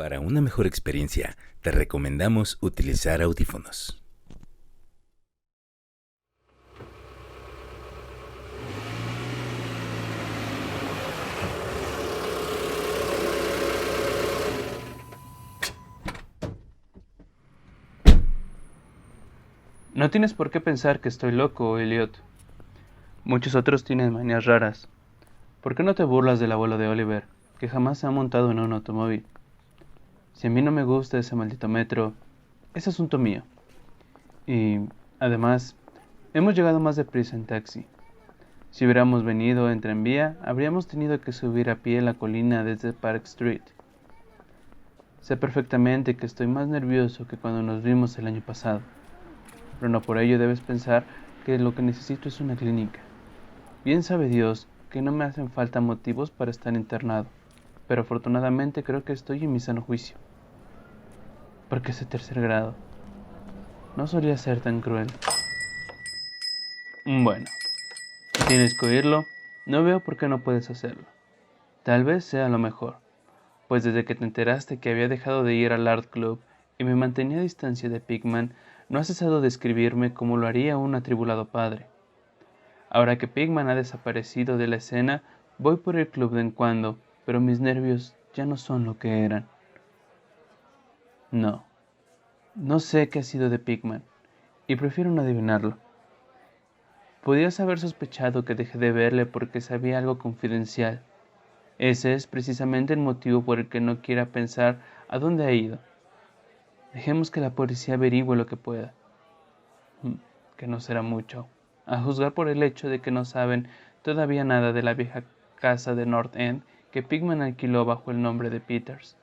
Para una mejor experiencia, te recomendamos utilizar audífonos. No tienes por qué pensar que estoy loco, Elliot. Muchos otros tienen manías raras. ¿Por qué no te burlas del abuelo de Oliver, que jamás se ha montado en un automóvil? Si a mí no me gusta ese maldito metro, es asunto mío. Y, además, hemos llegado más deprisa en taxi. Si hubiéramos venido en tranvía, habríamos tenido que subir a pie la colina desde Park Street. Sé perfectamente que estoy más nervioso que cuando nos vimos el año pasado, pero no por ello debes pensar que lo que necesito es una clínica. Bien sabe Dios que no me hacen falta motivos para estar internado, pero afortunadamente creo que estoy en mi sano juicio. Porque ese tercer grado no solía ser tan cruel. Bueno, si tienes que oírlo, no veo por qué no puedes hacerlo. Tal vez sea lo mejor, pues desde que te enteraste que había dejado de ir al Art Club y me mantenía a distancia de Pigman, no has cesado de escribirme como lo haría un atribulado padre. Ahora que Pigman ha desaparecido de la escena, voy por el club de en cuando, pero mis nervios ya no son lo que eran. No, no sé qué ha sido de Pigman, y prefiero no adivinarlo. Podías haber sospechado que dejé de verle porque sabía algo confidencial. Ese es precisamente el motivo por el que no quiera pensar a dónde ha ido. Dejemos que la policía averigüe lo que pueda. Que no será mucho, a juzgar por el hecho de que no saben todavía nada de la vieja casa de North End que Pigman alquiló bajo el nombre de Peters.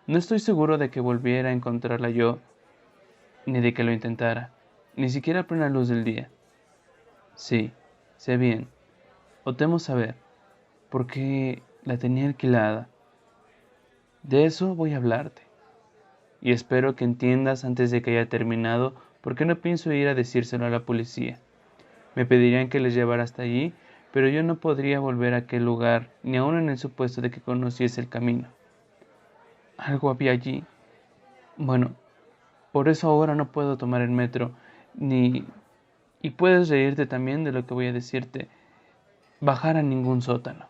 No estoy seguro de que volviera a encontrarla yo, ni de que lo intentara, ni siquiera a plena luz del día. Sí, sé bien, o temo saber, porque la tenía alquilada. De eso voy a hablarte, y espero que entiendas antes de que haya terminado por qué no pienso ir a decírselo a la policía. Me pedirían que les llevara hasta allí, pero yo no podría volver a aquel lugar, ni aun en el supuesto de que conociese el camino. Algo había allí. Bueno, por eso ahora no puedo tomar el metro, ni... Y puedes reírte también de lo que voy a decirte, bajar a ningún sótano.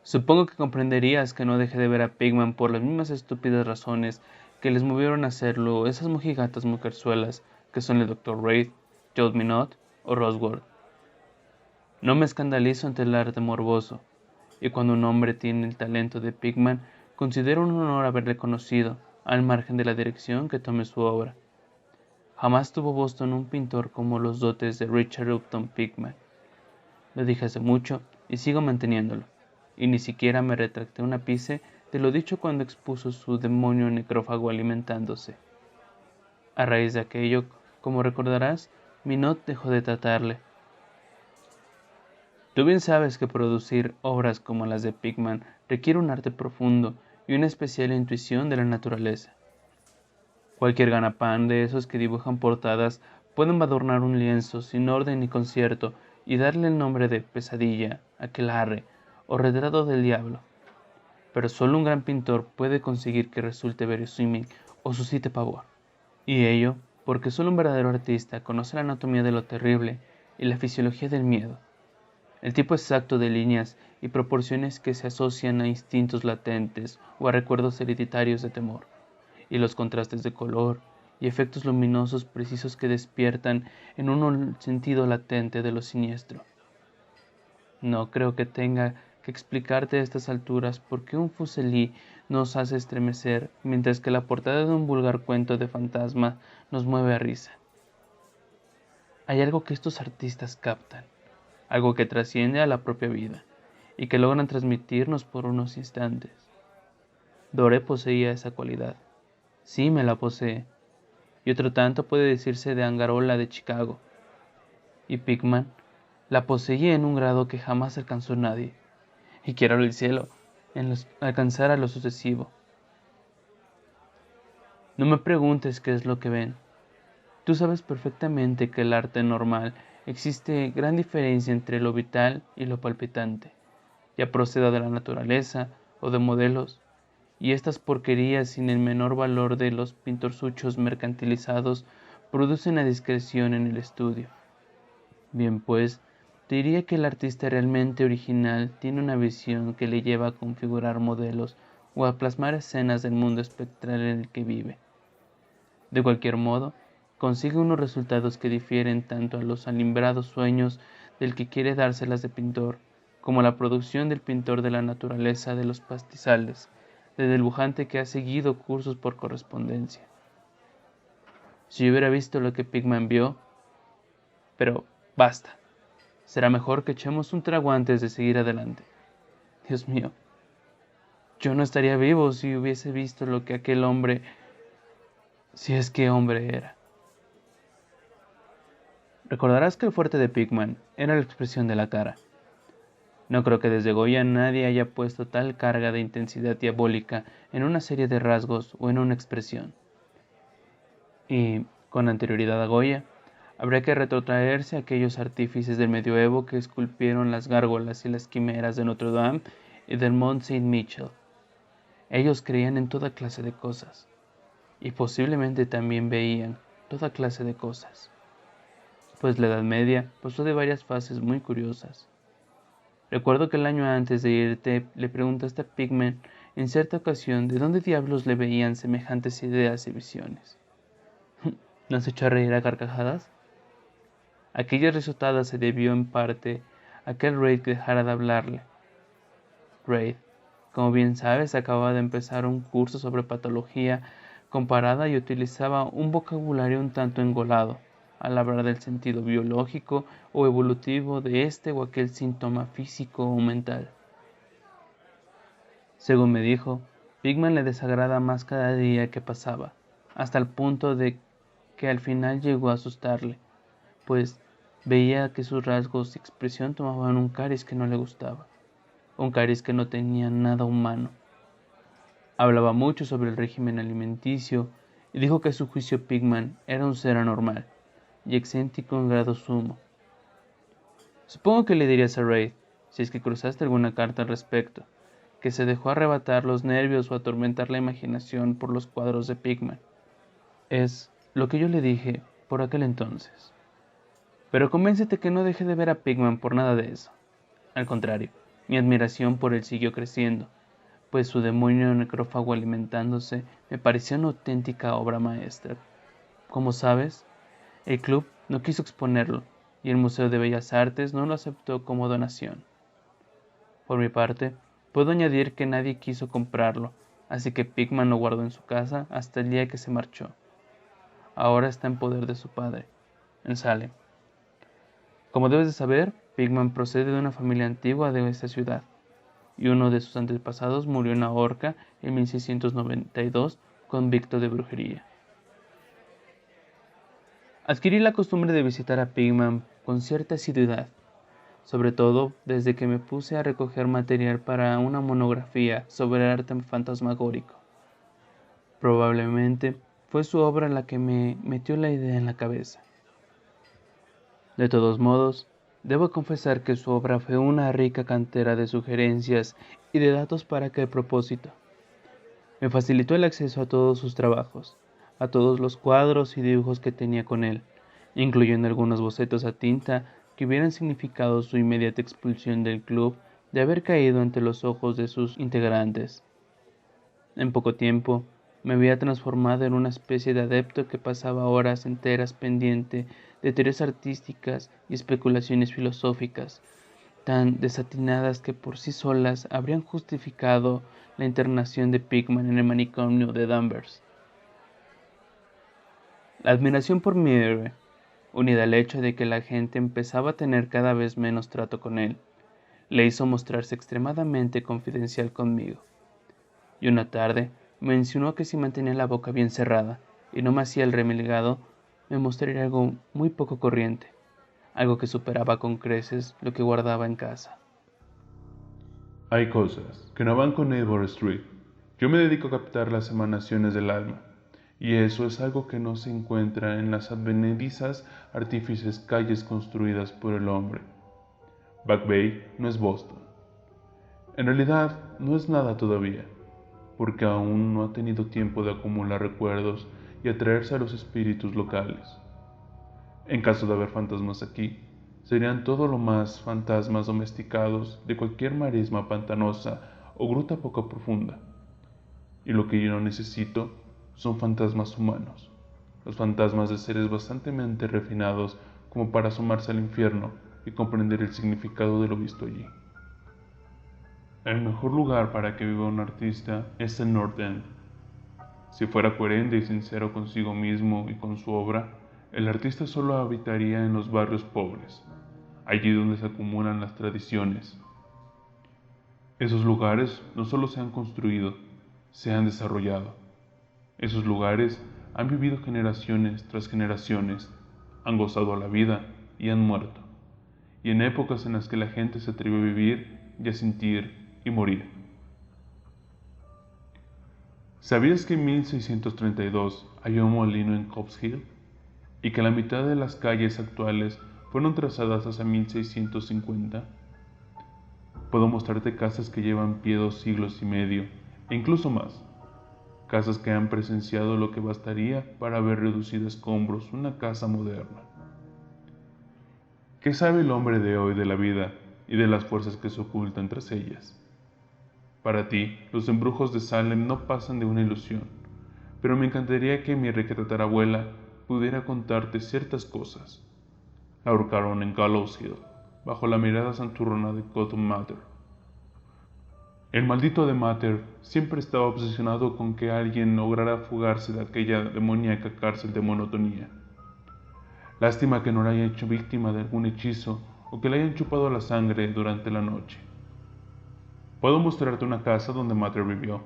Supongo que comprenderías que no dejé de ver a Pigman por las mismas estúpidas razones que les movieron a hacerlo esas mojigatas mujerzuelas que son el Dr. Reid, Joe Minot o Rosworth. No me escandalizo ante el arte morboso, y cuando un hombre tiene el talento de Pigman, considero un honor haberle conocido, al margen de la dirección que tome su obra. Jamás tuvo Boston un pintor como los dotes de Richard Upton Pigman. Lo dije hace mucho y sigo manteniéndolo, y ni siquiera me retracté un ápice de lo dicho cuando expuso su demonio necrófago alimentándose. A raíz de aquello, como recordarás, Minot dejó de tratarle. Tú bien sabes que producir obras como las de Pigman requiere un arte profundo y una especial intuición de la naturaleza. Cualquier ganapán de esos que dibujan portadas pueden adornar un lienzo sin orden ni concierto y darle el nombre de pesadilla, aquelarre o retrato del diablo. Pero solo un gran pintor puede conseguir que resulte verosímil o suscite pavor. Y ello porque solo un verdadero artista conoce la anatomía de lo terrible y la fisiología del miedo. El tipo exacto de líneas y proporciones que se asocian a instintos latentes o a recuerdos hereditarios de temor, y los contrastes de color y efectos luminosos precisos que despiertan en uno el sentido latente de lo siniestro. No creo que tenga que explicarte a estas alturas por qué un fusilí nos hace estremecer mientras que la portada de un vulgar cuento de fantasma nos mueve a risa. Hay algo que estos artistas captan, algo que trasciende a la propia vida, y que logran transmitirnos por unos instantes. Doré poseía esa cualidad. Sí, me la posee. Y otro tanto puede decirse de Angarola de Chicago. Y Pigman la poseía en un grado que jamás alcanzó nadie. Y quiero el cielo alcanzar a lo sucesivo. No me preguntes qué es lo que ven. Tú sabes perfectamente que el arte normal existe gran diferencia entre lo vital y lo palpitante, ya proceda de la naturaleza o de modelos, y estas porquerías sin el menor valor de los pintorzuchos mercantilizados producen a discreción en el estudio. Bien pues, diría que el artista realmente original tiene una visión que le lleva a configurar modelos o a plasmar escenas del mundo espectral en el que vive. De cualquier modo, consigue unos resultados que difieren tanto a los alimbrados sueños del que quiere dárselas de pintor, como a la producción del pintor de la naturaleza de los pastizales, del dibujante que ha seguido cursos por correspondencia. Si yo hubiera visto lo que Pickman vio, pero basta. Será mejor que echemos un trago antes de seguir adelante. Dios mío, yo no estaría vivo si hubiese visto lo que aquel hombre, si es que hombre era. Recordarás que el fuerte de Pickman era la expresión de la cara. No creo que desde Goya nadie haya puesto tal carga de intensidad diabólica en una serie de rasgos o en una expresión. Y, con anterioridad a Goya, habría que retrotraerse a aquellos artífices del medioevo que esculpieron las gárgolas y las quimeras de Notre Dame y del Mont Saint-Michel. Ellos creían en toda clase de cosas, y posiblemente también veían toda clase de cosas, pues la Edad Media pasó de varias fases muy curiosas. Recuerdo que el año antes de irte le preguntaste a Pickman en cierta ocasión de dónde diablos le veían semejantes ideas y visiones. ¿Nos echó a reír a carcajadas? Aquella risotada se debió en parte a que el Reid dejara de hablarle. Reid, como bien sabes, acababa de empezar un curso sobre patología comparada y utilizaba un vocabulario un tanto engolado al hablar del sentido biológico o evolutivo de este o aquel síntoma físico o mental. Según me dijo, Pickman le desagrada más cada día que pasaba, hasta el punto de que al final llegó a asustarle, pues veía que sus rasgos y expresión tomaban un cariz que no le gustaba, un cariz que no tenía nada humano. Hablaba mucho sobre el régimen alimenticio y dijo que a su juicio Pickman era un ser anormal y excéntrico en grado sumo. Supongo que le dirías a Reid, si es que cruzaste alguna carta al respecto, que se dejó arrebatar los nervios o atormentar la imaginación por los cuadros de Pickman. Es lo que yo le dije por aquel entonces. Pero convéncete que no dejé de ver a Pickman por nada de eso. Al contrario, mi admiración por él siguió creciendo, pues su demonio necrófago alimentándose me pareció una auténtica obra maestra. Como sabes, el club no quiso exponerlo y el Museo de Bellas Artes no lo aceptó como donación. Por mi parte, puedo añadir que nadie quiso comprarlo, así que Pickman lo guardó en su casa hasta el día que se marchó. Ahora está en poder de su padre, en Salem. Como debes de saber, Pickman procede de una familia antigua de esta ciudad, y uno de sus antepasados murió en la horca en 1692 convicto de brujería. Adquirí la costumbre de visitar a Pickman con cierta asiduidad, sobre todo desde que me puse a recoger material para una monografía sobre el arte fantasmagórico. Probablemente fue su obra la que me metió la idea en la cabeza. De todos modos, debo confesar que su obra fue una rica cantera de sugerencias y de datos para aquel propósito. Me facilitó el acceso a todos sus trabajos, a todos los cuadros y dibujos que tenía con él, incluyendo algunos bocetos a tinta que hubieran significado su inmediata expulsión del club de haber caído ante los ojos de sus integrantes. En poco tiempo, me había transformado en una especie de adepto que pasaba horas enteras pendiente de teorías artísticas y especulaciones filosóficas, tan desatinadas que por sí solas habrían justificado la internación de Pickman en el manicomio de Danvers. La admiración por mi héroe, unida al hecho de que la gente empezaba a tener cada vez menos trato con él, le hizo mostrarse extremadamente confidencial conmigo. Y una tarde me insinuó que si mantenía la boca bien cerrada y no me hacía el remilgado, me mostraría algo muy poco corriente, algo que superaba con creces lo que guardaba en casa. Hay cosas que no van con Neighbor Street. Yo me dedico a captar las emanaciones del alma, y eso es algo que no se encuentra en las advenedizas artífices calles construidas por el hombre. Back Bay no es Boston. En realidad, no es nada todavía. porque aún no ha tenido tiempo de acumular recuerdos y atraerse a los espíritus locales. En caso de haber fantasmas aquí, serían todo lo más fantasmas domesticados de cualquier marisma pantanosa o gruta poco profunda. Y lo que yo no necesito son fantasmas humanos, los fantasmas de seres bastante refinados como para asomarse al infierno y comprender el significado de lo visto allí. El mejor lugar para que viva un artista es el North End. Si fuera coherente y sincero consigo mismo y con su obra, el artista solo habitaría en los barrios pobres, allí donde se acumulan las tradiciones. Esos lugares no solo se han construido, se han desarrollado. Esos lugares han vivido generaciones tras generaciones, han gozado la vida y han muerto. Y en épocas en las que la gente se atrevió a vivir y a sentir y morir. ¿Sabías que en 1632 había un molino en Copp's Hill y que la mitad de las calles actuales fueron trazadas hasta 1650? Puedo mostrarte casas que llevan pie 2 siglos y medio, e incluso más. Casas que han presenciado lo que bastaría para ver reducido a escombros una casa moderna. ¿Qué sabe el hombre de hoy de la vida y de las fuerzas que se ocultan tras ellas? Para ti, los embrujos de Salem no pasan de una ilusión, pero me encantaría que mi requetatarabuela pudiera contarte ciertas cosas. La ahorcaron en Gallows Hill, bajo la mirada santurrona de Cotton Mather. El maldito de Mather siempre estaba obsesionado con que alguien lograra fugarse de aquella demoníaca cárcel de monotonía. Lástima que no la haya hecho víctima de algún hechizo o que le hayan chupado la sangre durante la noche. Puedo mostrarte una casa donde Mather vivió,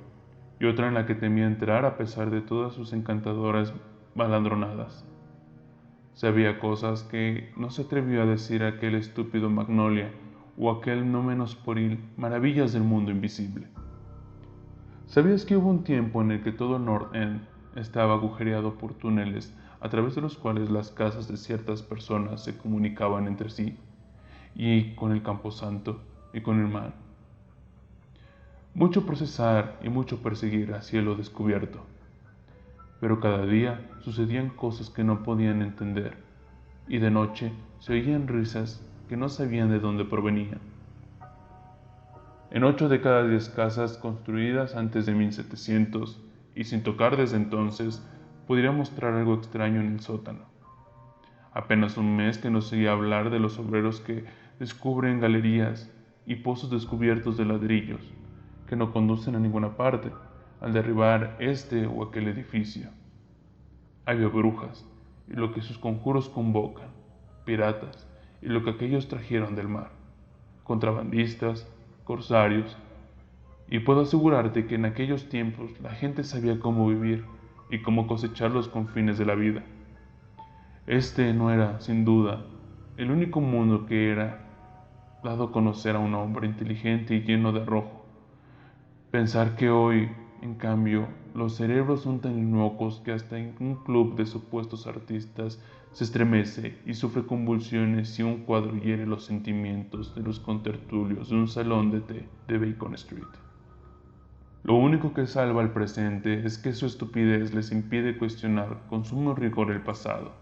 y otra en la que temía entrar a pesar de todas sus encantadoras balandronadas. Sabía cosas que no se atrevió a decir aquel estúpido Magnolia o aquel no menos pueril Maravillas del Mundo Invisible. ¿Sabías que hubo un tiempo en el que todo el North End estaba agujereado por túneles a través de los cuales las casas de ciertas personas se comunicaban entre sí, y con el Camposanto y con el mar? Mucho procesar y mucho perseguir a cielo descubierto. Pero cada día sucedían cosas que no podían entender, y de noche se oían risas que no sabían de dónde provenían. En 8 de cada 10 casas construidas antes de 1700 y sin tocar desde entonces, podría mostrar algo extraño en el sótano. Apenas un mes que no se oía hablar de los obreros que descubren galerías y pozos descubiertos de ladrillos, que no conducen a ninguna parte, al derribar este o aquel edificio. Había brujas, y lo que sus conjuros convocan, piratas, y lo que aquellos trajeron del mar, contrabandistas, corsarios, y puedo asegurarte que en aquellos tiempos la gente sabía cómo vivir y cómo cosechar los confines de la vida. Este no era, sin duda, el único mundo que era dado a conocer a un hombre inteligente y lleno de arrojo. Pensar que hoy, en cambio, los cerebros son tan inocuos que hasta en un club de supuestos artistas se estremece y sufre convulsiones si un cuadro hiere los sentimientos de los contertulios de un salón de té de Bacon Street. Lo único que salva al presente es que su estupidez les impide cuestionar con sumo rigor el pasado.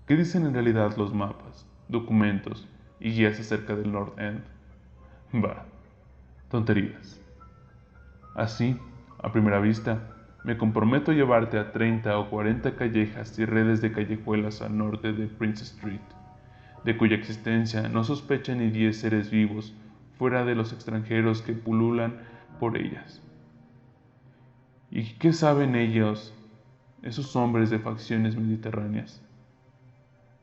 ¿Qué dicen en realidad los mapas, documentos y guías acerca del North End? Bah, tonterías. Así, a primera vista, me comprometo a llevarte a 30 o 40 callejas y redes de callejuelas al norte de Prince Street, de cuya existencia no sospechan ni 10 seres vivos fuera de los extranjeros que pululan por ellas. ¿Y qué saben ellos, esos hombres de facciones mediterráneas?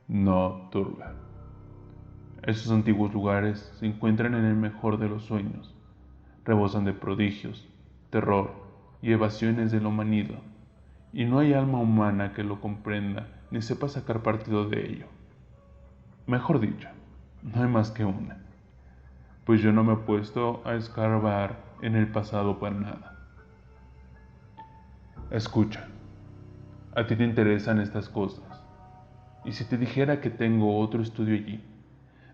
No, turba. Esos antiguos lugares se encuentran en el mejor de los sueños, rebosan de prodigios, terror y evasiones de lo manido, y no hay alma humana que lo comprenda ni sepa sacar partido de ello. Mejor dicho, no hay más que una, pues yo no me he puesto a escarbar en el pasado para nada. Escucha, a ti te interesan estas cosas, y si te dijera que tengo otro estudio allí,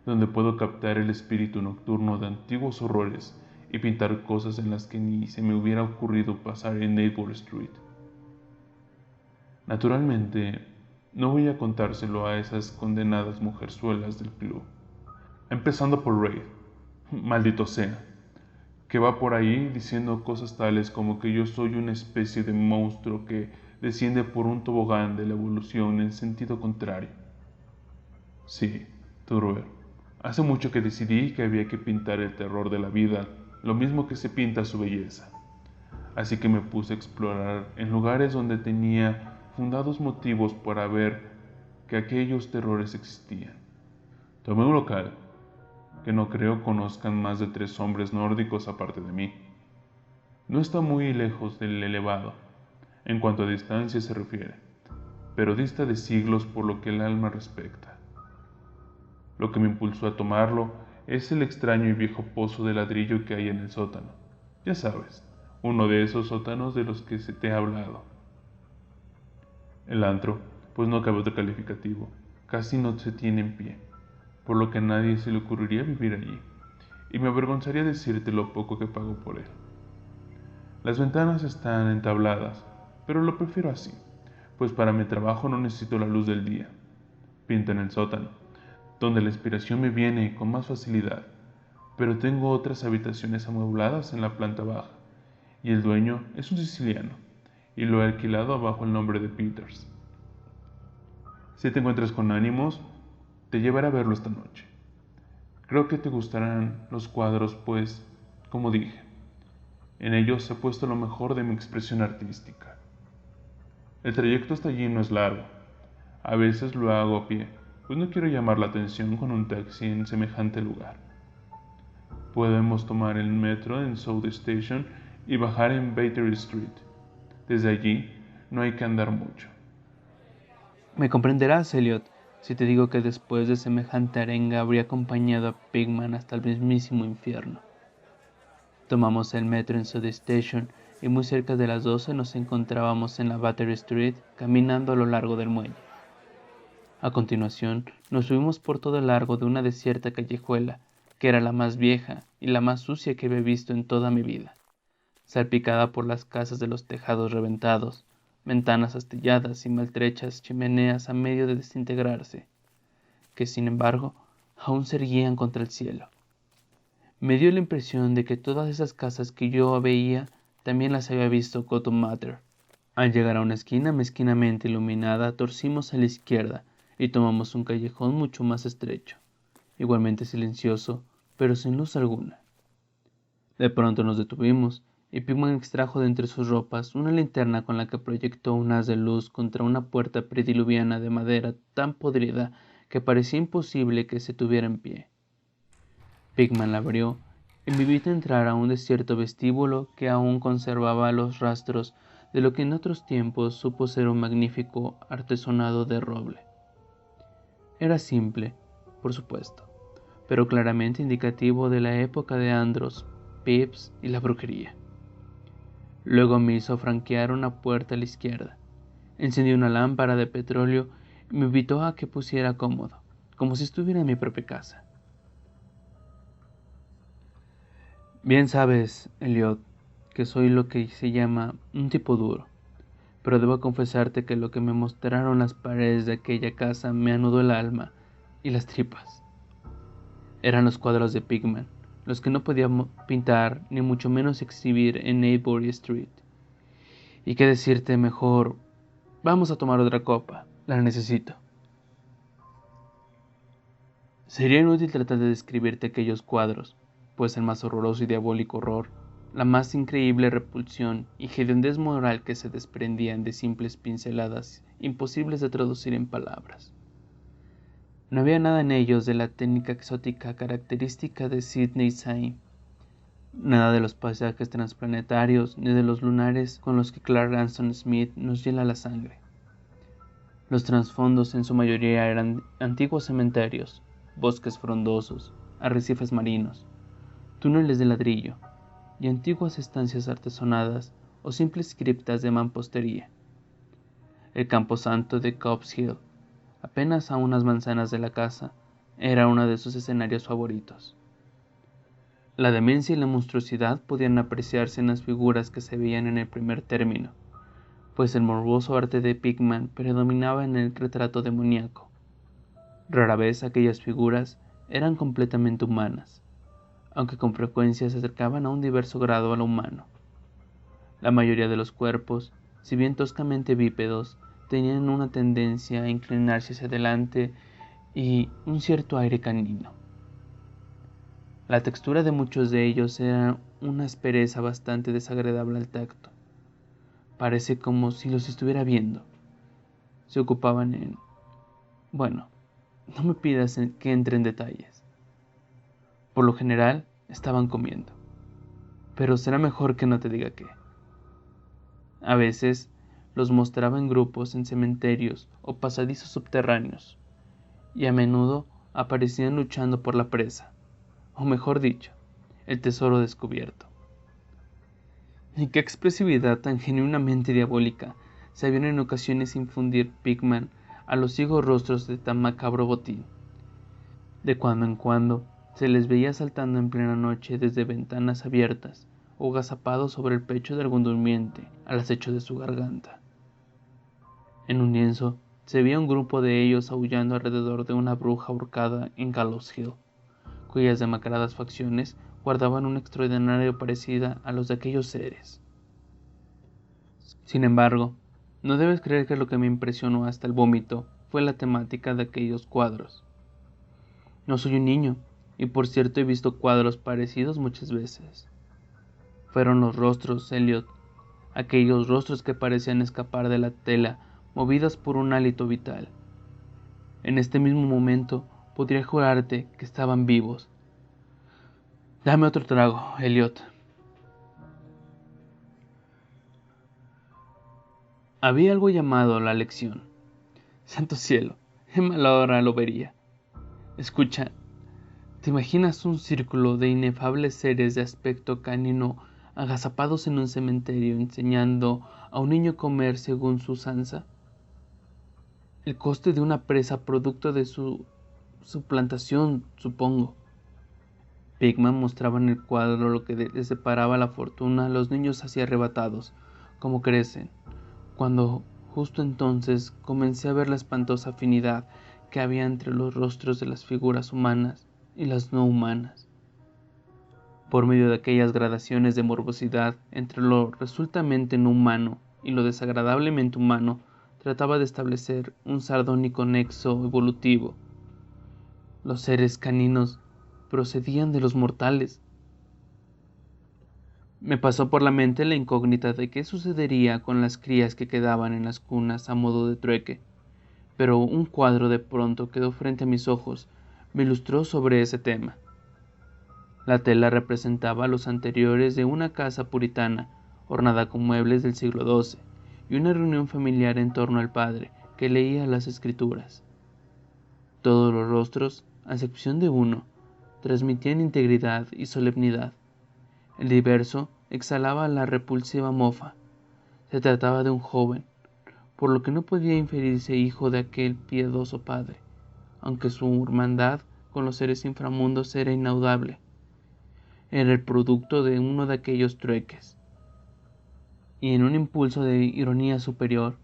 donde puedo captar el espíritu nocturno de antiguos horrores y pintar cosas en las que ni se me hubiera ocurrido pasar en Neighbor Street. Naturalmente, no voy a contárselo a esas condenadas mujerzuelas del club, empezando por Raid, maldito sea, que va por ahí diciendo cosas tales como que yo soy una especie de monstruo que desciende por un tobogán de la evolución en sentido contrario. Sí, Turuer, hace mucho que decidí que había que pintar el terror de la vida, lo mismo que se pinta su belleza. Así que me puse a explorar en lugares donde tenía fundados motivos para ver que aquellos terrores existían. Tomé un local que no creo conozcan más de 3 hombres nórdicos aparte de mí. No está muy lejos del elevado, en cuanto a distancia se refiere, pero dista de siglos por lo que el alma respecta. Lo que me impulsó a tomarlo es el extraño y viejo pozo de ladrillo que hay en el sótano. Ya sabes, uno de esos sótanos de los que se te ha hablado. El antro, pues no cabe otro calificativo, casi no se tiene en pie, por lo que a nadie se le ocurriría vivir allí, y me avergonzaría decirte lo poco que pago por él. Las ventanas están entabladas, pero lo prefiero así, pues para mi trabajo no necesito la luz del día. Pinto en el sótano, donde la inspiración me viene con más facilidad, pero tengo otras habitaciones amuebladas en la planta baja, y el dueño es un siciliano, y lo he alquilado bajo el nombre de Peters. Si te encuentras con ánimos, te llevaré a verlo esta noche. Creo que te gustarán los cuadros, pues, como dije, en ellos he puesto lo mejor de mi expresión artística. El trayecto hasta allí no es largo. A veces lo hago a pie, pues no quiero llamar la atención con un taxi en semejante lugar. Podemos tomar el metro en South Station y bajar en Battery Street. Desde allí no hay que andar mucho. Me comprenderás, Elliot, si te digo que después de semejante arenga habría acompañado a Pigman hasta el mismísimo infierno. Tomamos el metro en South Station y muy cerca de las 12 nos encontrábamos en la Battery Street caminando a lo largo del muelle. A continuación, nos subimos por todo el largo de una desierta callejuela, que era la más vieja y la más sucia que había visto en toda mi vida, salpicada por las casas de los tejados reventados, ventanas astilladas y maltrechas chimeneas a medio de desintegrarse, que sin embargo aún se erguían contra el cielo. Me dio la impresión de que todas esas casas que yo veía también las había visto Cotton Mather. Al llegar a una esquina mezquinamente iluminada, torcimos a la izquierda y tomamos un callejón mucho más estrecho, igualmente silencioso, pero sin luz alguna. De pronto nos detuvimos y Pigman extrajo de entre sus ropas una linterna con la que proyectó un haz de luz contra una puerta prediluviana de madera tan podrida que parecía imposible que se tuviera en pie. Pigman la abrió y me invitó a entrar a un desierto vestíbulo que aún conservaba los rastros de lo que en otros tiempos supo ser un magnífico artesonado de roble. Era simple, por supuesto, pero claramente indicativo de la época de Andros, Pips y la brujería. Luego me hizo franquear una puerta a la izquierda, encendió una lámpara de petróleo y me invitó a que pusiera cómodo, como si estuviera en mi propia casa. Bien sabes, Elliot, que soy lo que se llama un tipo duro, pero debo confesarte que lo que me mostraron las paredes de aquella casa me anudó el alma y las tripas. Eran los cuadros de Pigman, los que no podía pintar ni mucho menos exhibir en Avebury Street. Y qué decirte mejor, vamos a tomar otra copa, la necesito. Sería inútil tratar de describirte aquellos cuadros, pues el más horroroso y diabólico horror, la más increíble repulsión y hediondez moral que se desprendían de simples pinceladas imposibles de traducir en palabras. No había nada en ellos de la técnica exótica característica de Sidney Sain, nada de los paisajes transplanetarios ni de los lunares con los que Clark Anson Smith nos hiela la sangre. Los trasfondos en su mayoría eran antiguos cementerios, bosques frondosos, arrecifes marinos, túneles de ladrillo y antiguas estancias artesonadas o simples criptas de mampostería. El camposanto de Copp's Hill, apenas a unas manzanas de la casa, era uno de sus escenarios favoritos. La demencia y la monstruosidad podían apreciarse en las figuras que se veían en el primer término, pues el morboso arte de Pickman predominaba en el retrato demoníaco. Rara vez aquellas figuras eran completamente humanas, aunque con frecuencia se acercaban a un diverso grado a lo humano. La mayoría de los cuerpos, si bien toscamente bípedos, tenían una tendencia a inclinarse hacia adelante y un cierto aire canino. La textura de muchos de ellos era una aspereza bastante desagradable al tacto. Parece como si los estuviera viendo. Se ocupaban en... Bueno, no me pidas que entre en detalles. Por lo general, estaban comiendo. Pero será mejor que no te diga qué. A veces, los mostraba en grupos en cementerios o pasadizos subterráneos, y a menudo aparecían luchando por la presa, o mejor dicho, el tesoro descubierto. Y qué expresividad tan genuinamente diabólica sabían en ocasiones infundir Pickman a los ciegos rostros de tan macabro botín. De cuando en cuando se les veía saltando en plena noche desde ventanas abiertas o agazapados sobre el pecho de algún durmiente al acecho de su garganta. En un lienzo se veía un grupo de ellos aullando alrededor de una bruja ahorcada en Gallows Hill, cuyas demacradas facciones guardaban una extraordinaria parecida a los de aquellos seres. Sin embargo, no debes creer que lo que me impresionó hasta el vómito fue la temática de aquellos cuadros. No soy un niño, y por cierto he visto cuadros parecidos muchas veces. Fueron los rostros, Elliot, aquellos rostros que parecían escapar de la tela, movidas por un hálito vital. En este mismo momento podría jurarte que estaban vivos. Dame otro trago, Elliot. Había algo llamado la lección. Santo cielo, en mala hora lo vería. Escucha, ¿te imaginas un círculo de inefables seres de aspecto canino agazapados en un cementerio enseñando a un niño a comer según su usanza? El coste de una presa producto de su suplantación, supongo. Pickman mostraba en el cuadro lo que le separaba la fortuna a los niños así arrebatados, como crecen, cuando justo entonces comencé a ver la espantosa afinidad que había entre los rostros de las figuras humanas y las no humanas. Por medio de aquellas gradaciones de morbosidad entre lo resultamente no humano y lo desagradablemente humano, trataba de establecer un sardónico nexo evolutivo. Los seres caninos procedían de los mortales. Me pasó por la mente la incógnita de qué sucedería con las crías que quedaban en las cunas a modo de trueque, pero un cuadro de pronto quedó frente a mis ojos, me ilustró sobre ese tema. La tela representaba los anteriores de una casa puritana, ornada con muebles del siglo XII, y una reunión familiar en torno al padre, que leía las escrituras. Todos los rostros, a excepción de uno, transmitían integridad y solemnidad. El diverso exhalaba la repulsiva mofa. Se trataba de un joven, por lo que no podía inferirse hijo de aquel piadoso padre, aunque su hermandad con los seres inframundos era inaudable. Era el producto de uno de aquellos trueques. Y en un impulso de ironía superior,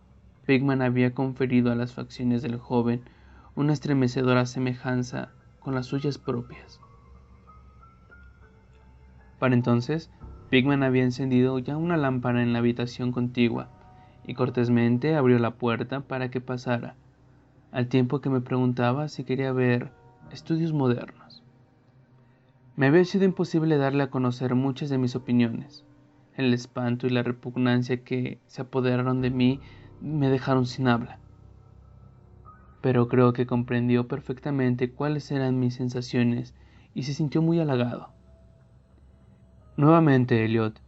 Pickman había conferido a las facciones del joven una estremecedora semejanza con las suyas propias. Para entonces, Pickman había encendido ya una lámpara en la habitación contigua y cortésmente abrió la puerta para que pasara, al tiempo que me preguntaba si quería ver estudios modernos. Me había sido imposible darle a conocer muchas de mis opiniones. El espanto y la repugnancia que se apoderaron de mí me dejaron sin habla. Pero creo que comprendió perfectamente cuáles eran mis sensaciones y se sintió muy halagado. Nuevamente, Elliot,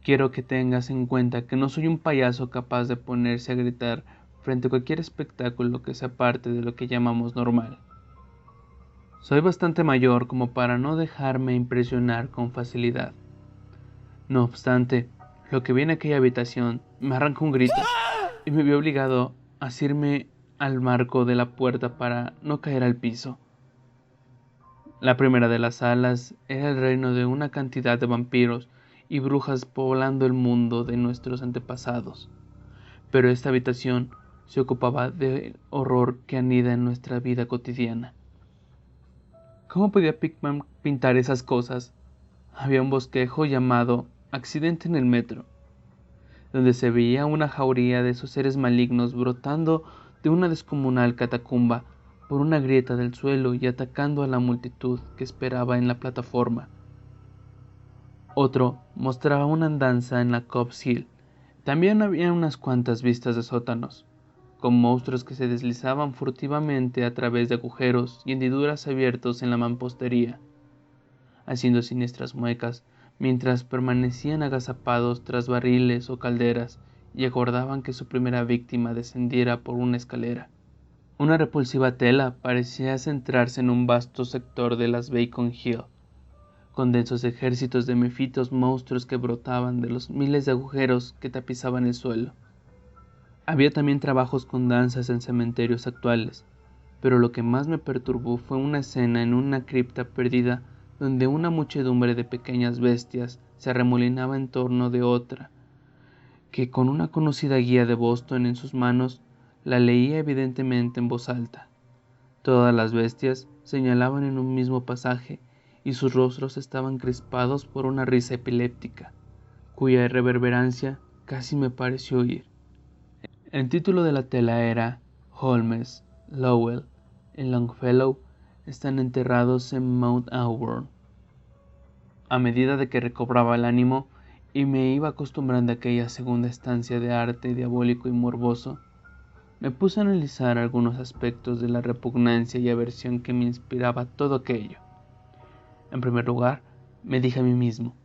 quiero que tengas en cuenta que no soy un payaso capaz de ponerse a gritar frente a cualquier espectáculo que sea parte de lo que llamamos normal. Soy bastante mayor como para no dejarme impresionar con facilidad. No obstante, lo que vi en aquella habitación me arrancó un grito y me vio obligado a asirme al marco de la puerta para no caer al piso. La primera de las salas era el reino de una cantidad de vampiros y brujas poblando el mundo de nuestros antepasados, pero esta habitación se ocupaba del horror que anida en nuestra vida cotidiana. ¿Cómo podía Pickman pintar esas cosas? Había un bosquejo llamado Accidente en el Metro, donde se veía una jauría de esos seres malignos brotando de una descomunal catacumba por una grieta del suelo y atacando a la multitud que esperaba en la plataforma. Otro mostraba una andanza en la Cobb's Hill. También había unas cuantas vistas de sótanos, con monstruos que se deslizaban furtivamente a través de agujeros y hendiduras abiertos en la mampostería, haciendo siniestras muecas mientras permanecían agazapados tras barriles o calderas y aguardaban que su primera víctima descendiera por una escalera. Una repulsiva tela parecía centrarse en un vasto sector de las Beacon Hill, con densos ejércitos de mefitos monstruos que brotaban de los miles de agujeros que tapizaban el suelo. Había también trabajos con danzas en cementerios actuales, pero lo que más me perturbó fue una escena en una cripta perdida donde una muchedumbre de pequeñas bestias se arremolinaba en torno de otra, que con una conocida guía de Boston en sus manos, la leía evidentemente en voz alta. Todas las bestias señalaban en un mismo pasaje y sus rostros estaban crispados por una risa epiléptica, cuya reverberancia casi me pareció oír. El título de la tela era Holmes, Lowell y Longfellow están enterrados en Mount Auburn. A medida de que recobraba el ánimo y me iba acostumbrando a aquella segunda estancia de arte diabólico y morboso, me puse a analizar algunos aspectos de la repugnancia y aversión que me inspiraba todo aquello. En primer lugar, me dije a mí mismo,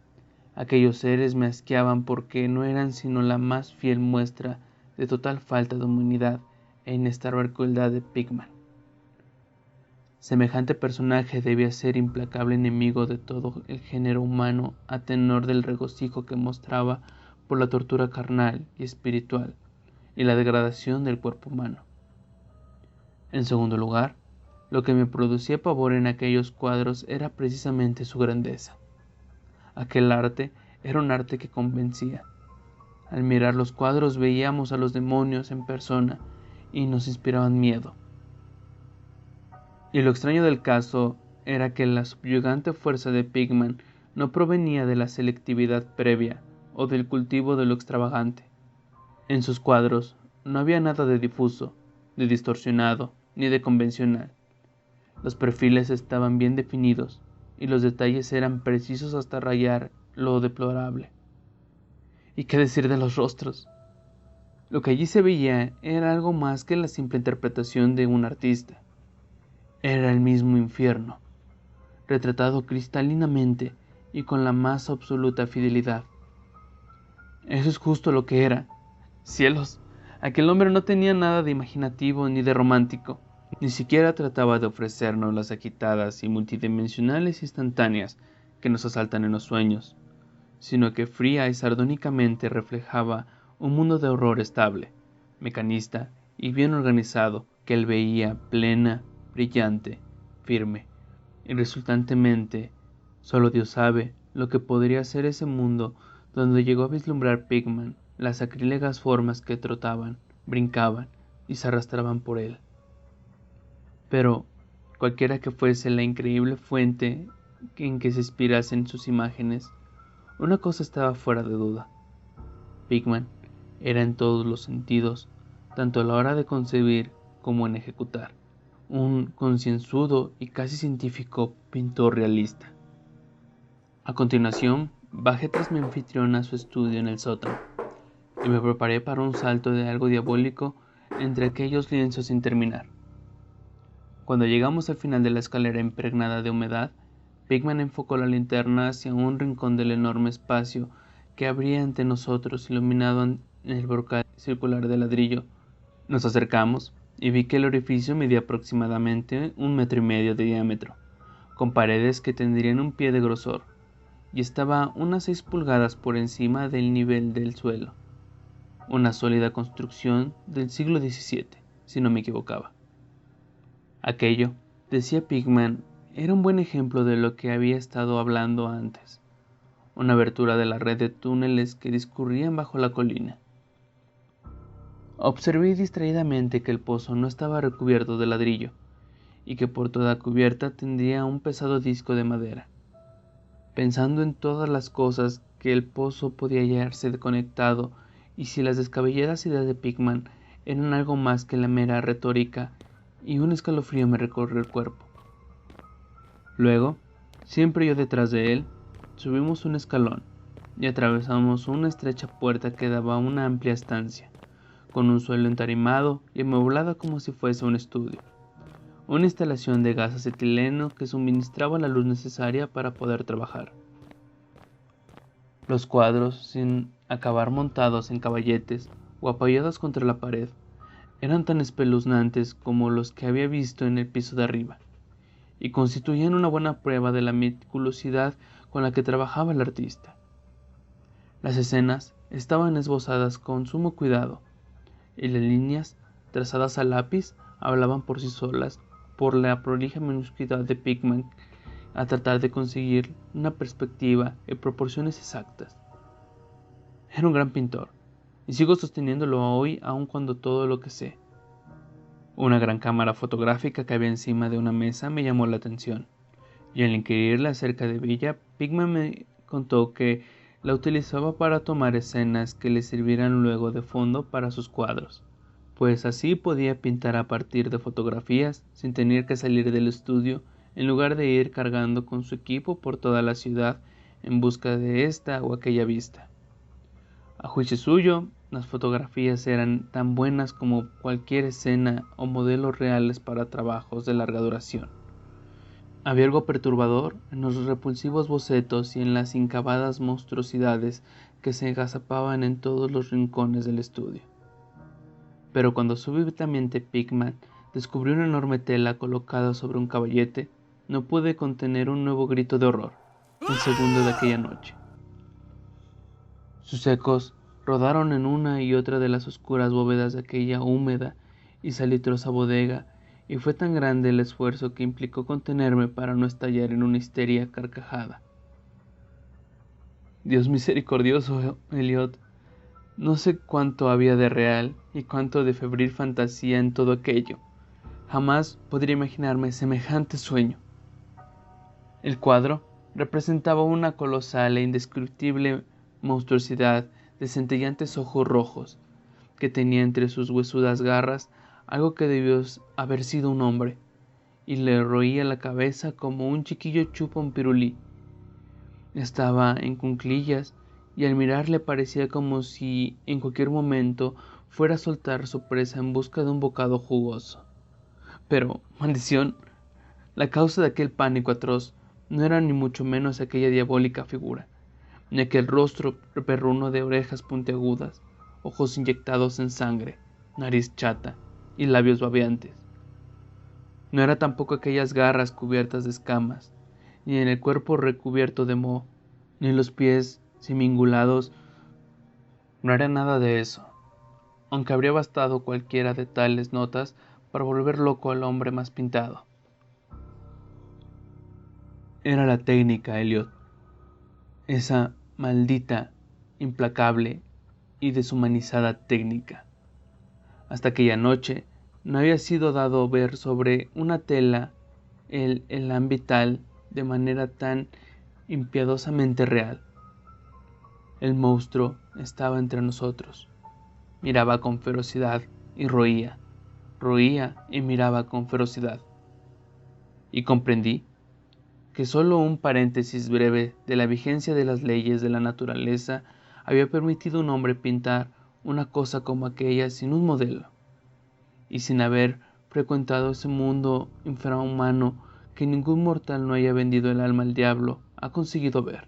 aquellos seres me asqueaban porque no eran sino la más fiel muestra de total falta de humanidad e inestable crueldad de Pickman. Semejante personaje debía ser implacable enemigo de todo el género humano a tenor del regocijo que mostraba por la tortura carnal y espiritual y la degradación del cuerpo humano. En segundo lugar, lo que me producía pavor en aquellos cuadros era precisamente su grandeza. Aquel arte era un arte que convencía. Al mirar los cuadros veíamos a los demonios en persona y nos inspiraban miedo. Y lo extraño del caso era que la subyugante fuerza de Pickman no provenía de la selectividad previa o del cultivo de lo extravagante. En sus cuadros no había nada de difuso, de distorsionado, ni de convencional. Los perfiles estaban bien definidos y los detalles eran precisos hasta rayar lo deplorable. ¿Y qué decir de los rostros? Lo que allí se veía era algo más que la simple interpretación de un artista. Era el mismo infierno, retratado cristalinamente y con la más absoluta fidelidad. Eso es justo lo que era. Cielos, aquel hombre no tenía nada de imaginativo ni de romántico. Ni siquiera trataba de ofrecernos las agitadas y multidimensionales instantáneas que nos asaltan en los sueños, sino que fría y sardónicamente reflejaba un mundo de horror estable, mecanista y bien organizado que él veía plena, brillante, firme, y resultantemente, solo Dios sabe lo que podría ser ese mundo donde llegó a vislumbrar Pickman las sacrílegas formas que trotaban, brincaban y se arrastraban por él. Pero, cualquiera que fuese la increíble fuente en que se inspirasen sus imágenes, una cosa estaba fuera de duda. Pickman era en todos los sentidos, tanto a la hora de concebir como en ejecutar, un concienzudo y casi científico pintor realista. A continuación, bajé tras mi anfitrión a su estudio en el sótano, y me preparé para un salto de algo diabólico entre aquellos lienzos sin terminar. Cuando llegamos al final de la escalera impregnada de humedad, Pickman enfocó la linterna hacia un rincón del enorme espacio que abría ante nosotros, iluminado en el brocal circular de ladrillo. Nos acercamos y vi que el orificio medía aproximadamente 1,5 metros de diámetro, con paredes que tendrían 1 pie de grosor, y estaba unas 6 pulgadas por encima del nivel del suelo. Una sólida construcción del siglo XVII, si no me equivocaba. Aquello, decía Pickman, era un buen ejemplo de lo que había estado hablando antes, una abertura de la red de túneles que discurrían bajo la colina. Observé distraídamente que el pozo no estaba recubierto de ladrillo y que por toda cubierta tendría un pesado disco de madera. Pensando en todas las cosas que el pozo podía hallarse conectado y si las descabelladas ideas de Pickman eran algo más que la mera retórica, y un escalofrío me recorrió el cuerpo. Luego, siempre yo detrás de él, subimos un escalón y atravesamos una estrecha puerta que daba a una amplia estancia, con un suelo entarimado y amueblada como si fuese un estudio. Una instalación de gas acetileno que suministraba la luz necesaria para poder trabajar. Los cuadros, sin acabar montados en caballetes o apoyados contra la pared, eran tan espeluznantes como los que había visto en el piso de arriba, y constituían una buena prueba de la meticulosidad con la que trabajaba el artista. Las escenas estaban esbozadas con sumo cuidado, y las líneas, trazadas a lápiz, hablaban por sí solas por la prolija minuciosidad de Pickman a tratar de conseguir una perspectiva y proporciones exactas. Era un gran pintor, y sigo sosteniéndolo hoy aun cuando todo lo que sé. Una gran cámara fotográfica que había encima de una mesa me llamó la atención, y al inquirirle acerca de ella, Pickman me contó que la utilizaba para tomar escenas que le sirvieran luego de fondo para sus cuadros, pues así podía pintar a partir de fotografías sin tener que salir del estudio en lugar de ir cargando con su equipo por toda la ciudad en busca de esta o aquella vista. A juicio suyo, las fotografías eran tan buenas como cualquier escena o modelos reales para trabajos de larga duración. Había algo perturbador en los repulsivos bocetos y en las incabadas monstruosidades que se agazapaban en todos los rincones del estudio. Pero cuando súbitamente Pickman descubrió una enorme tela colocada sobre un caballete, no pude contener un nuevo grito de horror, el segundo de aquella noche. Sus ecos rodaron en una y otra de las oscuras bóvedas de aquella húmeda y salitrosa bodega, y fue tan grande el esfuerzo que implicó contenerme para no estallar en una histeria carcajada. Dios misericordioso, Elliot. No sé cuánto había de real y cuánto de febril fantasía en todo aquello. Jamás podría imaginarme semejante sueño. El cuadro representaba una colosal e indescriptible monstruosidad de centelleantes ojos rojos, que tenía entre sus huesudas garras algo que debió haber sido un hombre, y le roía la cabeza como un chiquillo chupa un pirulí. Estaba en cuclillas, y al mirarle parecía como si en cualquier momento fuera a soltar su presa en busca de un bocado jugoso. Pero, maldición, la causa de aquel pánico atroz no era ni mucho menos aquella diabólica figura, ni aquel rostro perruno de orejas puntiagudas, ojos inyectados en sangre, nariz chata y labios babeantes. No era tampoco aquellas garras cubiertas de escamas, ni en el cuerpo recubierto de moho, ni los pies semingulados. No era nada de eso, aunque habría bastado cualquiera de tales notas para volver loco al hombre más pintado. Era la técnica, Elliot, esa maldita, implacable y deshumanizada técnica. Hasta aquella noche no había sido dado ver sobre una tela el elan vital de manera tan impiadosamente real. El monstruo estaba entre nosotros, miraba con ferocidad y roía y miraba con ferocidad. Y comprendí que solo un paréntesis breve de la vigencia de las leyes de la naturaleza había permitido a un hombre pintar una cosa como aquella sin un modelo, y sin haber frecuentado ese mundo infrahumano que ningún mortal no haya vendido el alma al diablo ha conseguido ver.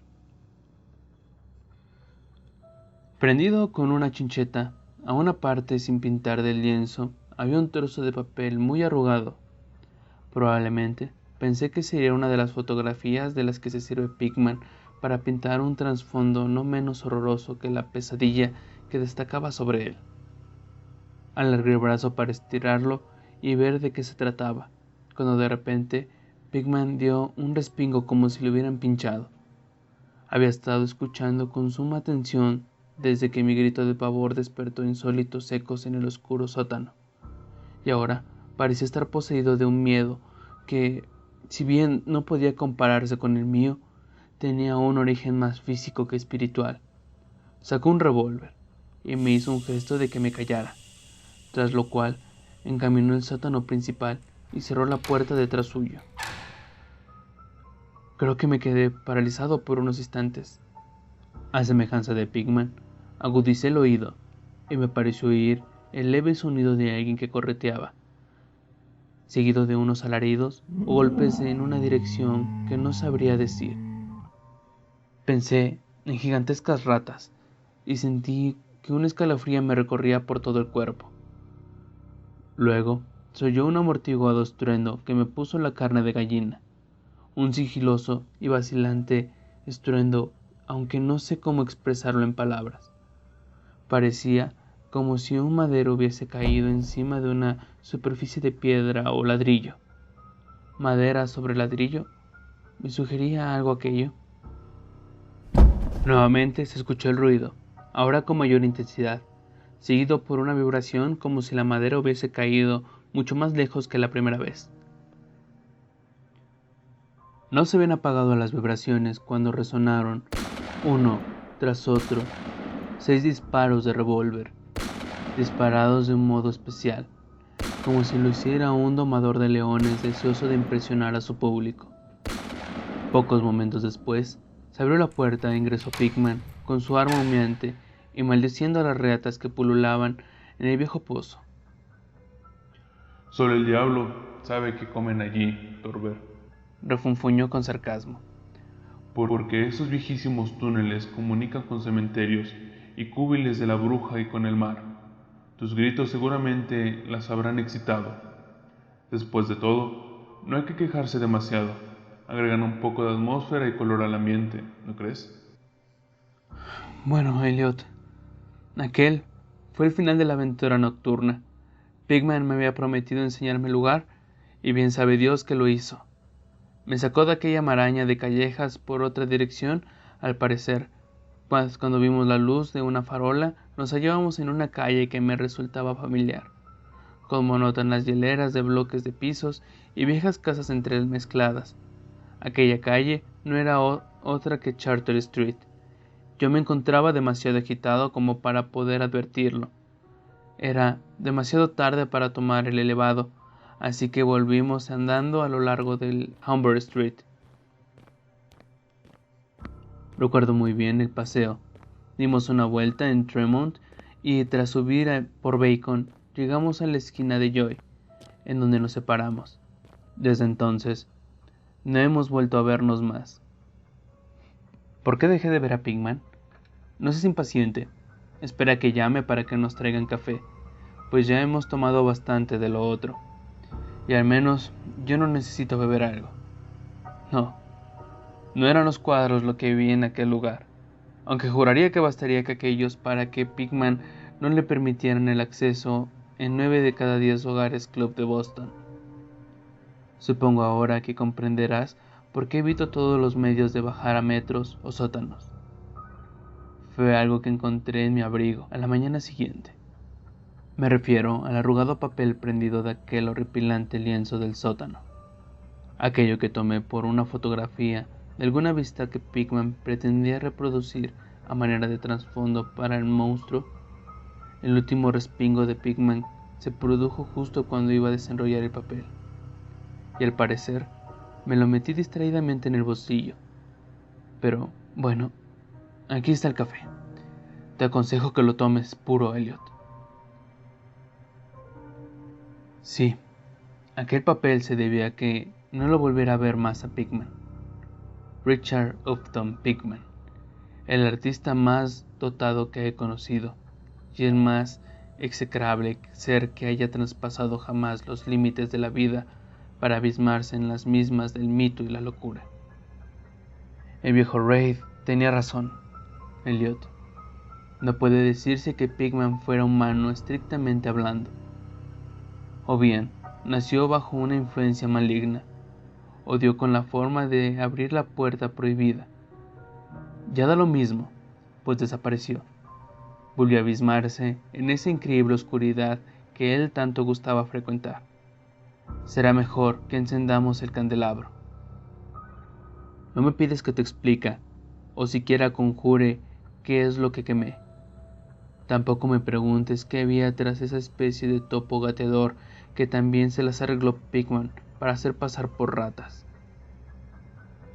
Prendido con una chincheta a una parte sin pintar del lienzo había un trozo de papel muy arrugado. Probablemente pensé que sería una de las fotografías de las que se sirve Pickman para pintar un trasfondo no menos horroroso que la pesadilla que destacaba sobre él. Alargué el brazo para estirarlo y ver de qué se trataba, cuando de repente Pigman dio un respingo como si le hubieran pinchado. Había estado escuchando con suma atención desde que mi grito de pavor despertó insólitos ecos en el oscuro sótano, y ahora parecía estar poseído de un miedo que, si bien no podía compararse con el mío, tenía un origen más físico que espiritual. Sacó un revólver y me hizo un gesto de que me callara, tras lo cual encaminó el sótano principal y cerró la puerta detrás suyo. Creo que me quedé paralizado por unos instantes. A semejanza de Pigman, agudicé el oído y me pareció oír el leve sonido de alguien que correteaba, seguido de unos alaridos o golpes en una dirección que no sabría decir. Pensé en gigantescas ratas y sentí que un escalofrío me recorría por todo el cuerpo. Luego se oyó un amortiguado estruendo que me puso la carne de gallina, un sigiloso y vacilante estruendo, aunque no sé cómo expresarlo en palabras. Parecía como si un madero hubiese caído encima de una superficie de piedra o ladrillo. Madera sobre ladrillo, ¿me sugería algo aquello? Nuevamente se escuchó el ruido, ahora con mayor intensidad, seguido por una vibración como si la madera hubiese caído mucho más lejos que la primera vez. No se habían apagado las vibraciones cuando resonaron, uno tras otro, 6 disparos de revólver, disparados de un modo especial, como si lo hiciera un domador de leones deseoso de impresionar a su público. Pocos momentos después, se abrió la puerta e ingresó Pigman con su arma humeante y maldiciendo a las ratas que pululaban en el viejo pozo. Solo el diablo sabe qué comen allí, Torber. Refunfuñó con sarcasmo. Porque esos viejísimos túneles comunican con cementerios y cúbiles de la bruja y con el mar. Tus gritos seguramente las habrán excitado. Después de todo, no hay que quejarse demasiado. Agregan un poco de atmósfera y color al ambiente, ¿no crees? Bueno, Elliot, aquel fue el final de la aventura nocturna. Pigman me había prometido enseñarme el lugar, y bien sabe Dios que lo hizo. Me sacó de aquella maraña de callejas por otra dirección, al parecer, pues cuando vimos la luz de una farola, nos hallábamos en una calle que me resultaba familiar, con monótonas hileras de bloques de pisos y viejas casas entremezcladas. Aquella calle no era otra que Charter Street. Yo me encontraba demasiado agitado como para poder advertirlo. Era demasiado tarde para tomar el elevado, así que volvimos andando a lo largo del Humber Street. Recuerdo muy bien el paseo. Dimos una vuelta en Tremont y tras subir por Bacon llegamos a la esquina de Joy, en donde nos separamos. Desde entonces, no hemos vuelto a vernos más. ¿Por qué dejé de ver a Pigman? No seas impaciente. Espera que llame para que nos traigan café, pues ya hemos tomado bastante de lo otro. Y al menos yo no necesito beber algo. No eran los cuadros lo que vi en aquel lugar, aunque juraría que bastaría que aquellos para que Pigman no le permitieran el acceso en 9 de cada 10 hogares club de Boston. Supongo ahora que comprenderás por qué evito todos los medios de bajar a metros o sótanos. Fue algo que encontré en mi abrigo a la mañana siguiente. Me refiero al arrugado papel prendido de aquel horripilante lienzo del sótano. Aquello que tomé por una fotografía de alguna vista que Pigman pretendía reproducir a manera de trasfondo para el monstruo. El último respingo de Pigman se produjo justo cuando iba a desenrollar el papel. Y al parecer, me lo metí distraídamente en el bolsillo. Pero, bueno, aquí está el café. Te aconsejo que lo tomes puro, Elliot. Sí, aquel papel se debía a que no lo volviera a ver más a Pigman. Richard Upton Pigman, el artista más dotado que he conocido, y el más execrable ser que haya traspasado jamás los límites de la vida para abismarse en las mismas del mito y la locura. El viejo Reid tenía razón, Elliot. No puede decirse que Pigman fuera humano estrictamente hablando. O bien, nació bajo una influencia maligna, o dio con la forma de abrir la puerta prohibida. Ya da lo mismo, pues desapareció. Volvió a abismarse en esa increíble oscuridad que él tanto gustaba frecuentar. Será mejor que encendamos el candelabro. No me pides que te explique, o siquiera conjure qué es lo que quemé. Tampoco me preguntes qué había tras esa especie de topo gateador que también se las arregló Pickman para hacer pasar por ratas.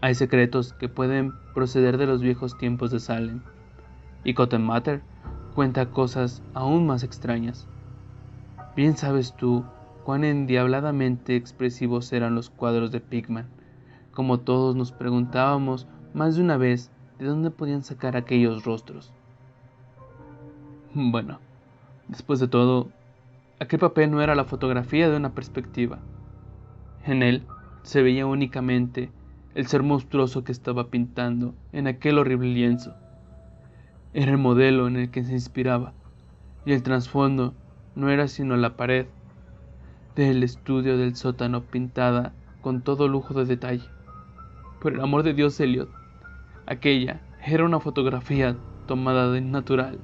Hay secretos que pueden proceder de los viejos tiempos de Salem, y Cotton Mather cuenta cosas aún más extrañas. Bien sabes tú cuán endiabladamente expresivos eran los cuadros de Pickman, como todos nos preguntábamos más de una vez de dónde podían sacar aquellos rostros. Bueno, después de todo, aquel papel no era la fotografía de una perspectiva. En él se veía únicamente el ser monstruoso que estaba pintando en aquel horrible lienzo. Era el modelo en el que se inspiraba, y el trasfondo no era sino la pared del estudio del sótano pintada con todo lujo de detalle. Por el amor de Dios, Elliot, aquella era una fotografía tomada de natural.